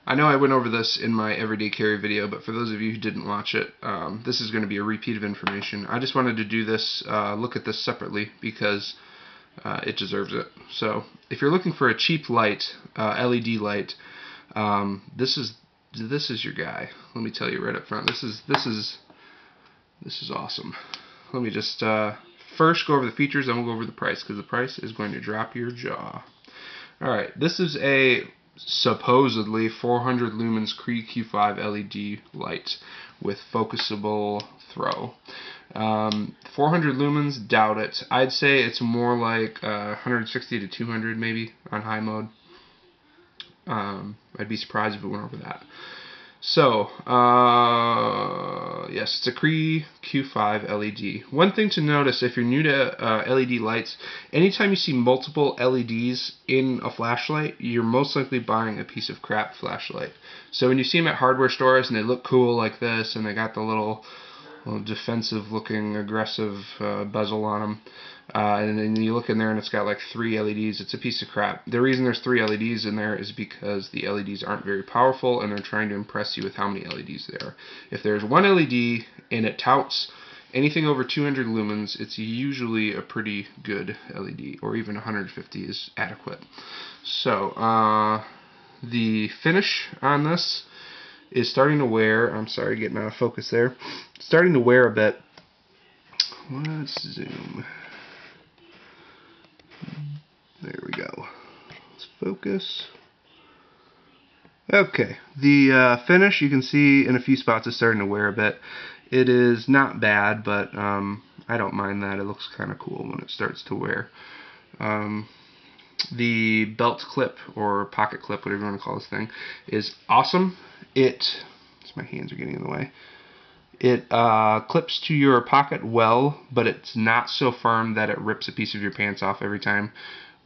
I know I went over this in my everyday carry video, but for those of you who didn't watch it, this is going to be a repeat of information. I just wanted to do this, look at this separately, because it deserves it. So, if you're looking for a cheap light, LED light, this is your guy. Let me tell you right up front. This is awesome. Let me just first go over the features, then we'll go over the price, because the price is going to drop your jaw. Alright, this is a supposedly 400 lumens Cree Q5 LED light with focusable throw. 400 lumens, doubt it. I'd say it's more like 160 to 200 maybe on high mode. I'd be surprised if it went over that. So, yes, it's a Cree Q5 LED. One thing to notice if you're new to LED lights, anytime you see multiple LEDs in a flashlight, you're most likely buying a piece of crap flashlight. So when you see them at hardware stores and they look cool like this, and they got the little defensive looking aggressive bezel on them, and then you look in there and it's got like 3 LEDs, it's a piece of crap. The reason there's 3 LEDs in there is because the LEDs aren't very powerful and they're trying to impress you with how many LEDs there are. If there's 1 LED and it touts anything over 200 lumens, it's usually a pretty good LED, or even 150 is adequate. So the finish on this is starting to wear. I'm sorry, getting out of focus there. Starting to wear a bit. Let's zoom. There we go. Let's focus. Okay, the finish, you can see in a few spots, is starting to wear a bit. It is not bad, but I don't mind that. It looks kind of cool when it starts to wear. The belt clip, or pocket clip, whatever you want to call this thing, is awesome. My hands are getting in the way. It clips to your pocket well, but it's not so firm that it rips a piece of your pants off every time,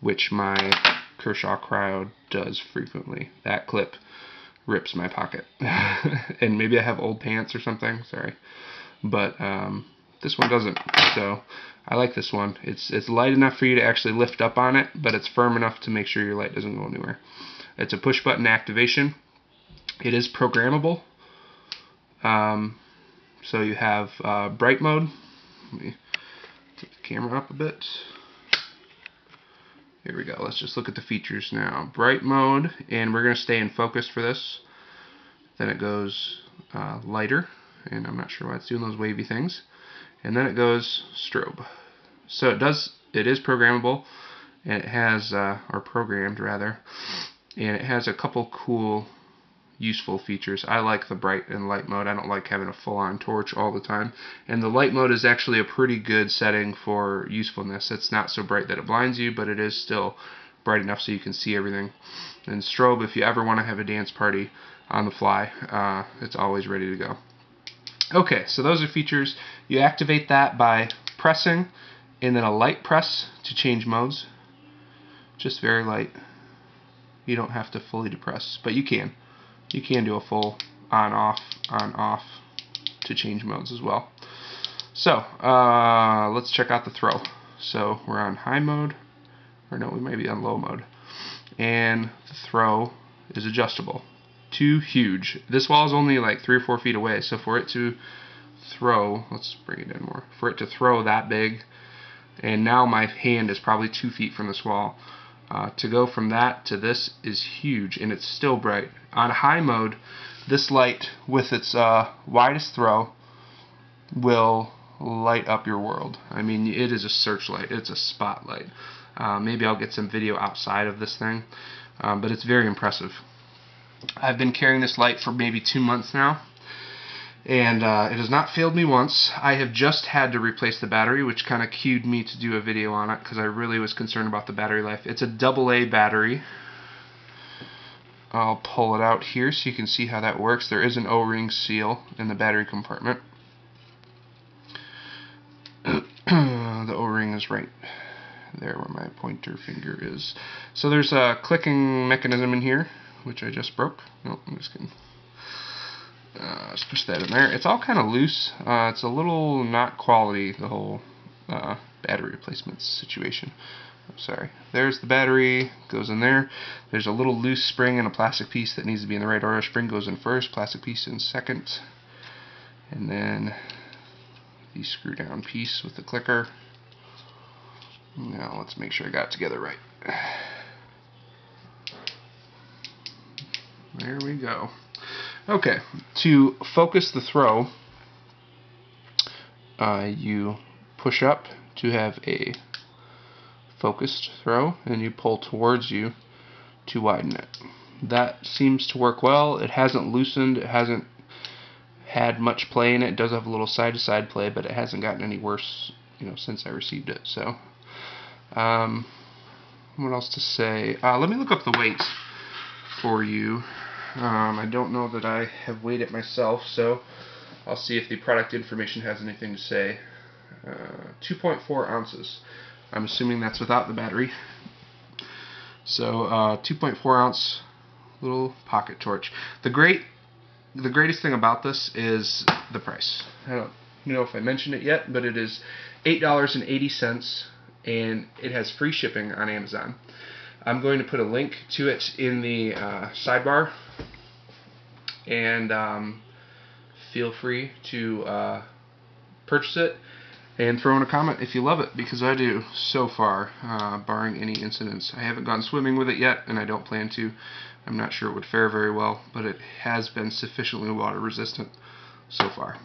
which my Kershaw crowd does frequently. That clip rips my pocket. And maybe I have old pants or something, sorry. But this one doesn't, so I like this one. It's light enough for you to actually lift up on it, but it's firm enough to make sure your light doesn't go anywhere. It's a push button activation. It is programmable. So you have bright mode. Let me take the camera up a bit. Here we go. Let's just look at the features now. Bright mode, and we're going to stay in focus for this. Then it goes lighter, and I'm not sure why it's doing those wavy things. And then it goes strobe. So it is programmable, and it has, or programmed rather, and it has a couple cool useful features. I like the bright and light mode. I don't like having a full-on torch all the time. And the light mode is actually a pretty good setting for usefulness. It's not so bright that it blinds you, but it is still bright enough so you can see everything. And strobe, if you ever want to have a dance party on the fly, it's always ready to go. Okay, so those are features. You activate that by pressing, and then a light press to change modes. Just very light. You don't have to fully depress, but you can. You can do a full on-off to change modes as well. So, let's check out the throw. So, we're on high mode, or no, we may be on low mode. And the throw is adjustable to huge. This wall is only like 3 or 4 feet away, so for it to throw, let's bring it in more, for it to throw that big, and now my hand is probably 2 feet from this wall. To go from that to this is huge, and it's still bright. On high mode, this light with its widest throw will light up your world. I mean, it is a searchlight. It's a spotlight. Maybe I'll get some video outside of this thing, but it's very impressive. I've been carrying this light for maybe 2 months now, and it has not failed me once. I have just had to replace the battery, which kind of cued me to do a video on it because I really was concerned about the battery life. It's a AA battery. I'll pull it out here so you can see how that works. There is an O-ring seal in the battery compartment. The O-ring is right there where my pointer finger is. So there's a clicking mechanism in here, which I just broke. No, I'm just kidding. Let's push that in there. It's all kind of loose. It's a little not quality, the whole battery replacement situation. sorry, there's the battery, goes in there. There's a little loose spring and a plastic piece that needs to be in the right order. Spring goes in first, plastic piece in second, and then the screw down piece with the clicker. Now let's make sure I got it together right. There we go. Okay, to focus the throw, you push up to have a focused throw, and you pull towards you to widen it. That seems to work well. It hasn't loosened, it hasn't had much play in it. It does have a little side-to-side play, but it hasn't gotten any worse, since I received it. So, what else to say? Let me look up the weight for you. I don't know that I have weighed it myself, so I'll see if the product information has anything to say. 2.4 ounces. I'm assuming that's without the battery. So 2.4 ounce little pocket torch. The greatest thing about this is the price. I don't know if I mentioned it yet, but it is $8.80, and it has free shipping on Amazon. I'm going to put a link to it in the sidebar, and feel free to purchase it and throw in a comment if you love it, because I do so far, barring any incidents. I haven't gone swimming with it yet, and I don't plan to. I'm not sure it would fare very well, but it has been sufficiently water resistant so far.